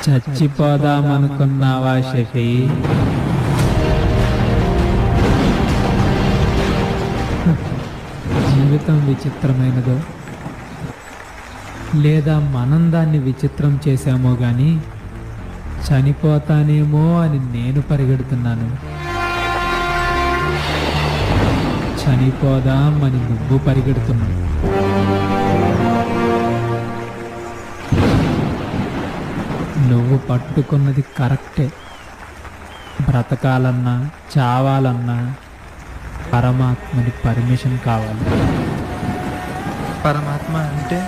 చచ్చిపోదామనుకున్నావా షఫీ? జీవితం విచిత్రమైనదో లేదా మనం దాన్ని విచిత్రం చేశామో కానీ చనిపోతానేమో అని నేను పరిగెడుతున్నాను. చనిపోదాం అని నువ్వు పరిగెడుతున్నావు. నువ్వు పట్టుకున్నది కరెక్టే. బ్రతకాలన్నా చావాలన్నా పరమాత్మని పర్మిషన్ కావాలి. పరమాత్మ అంటే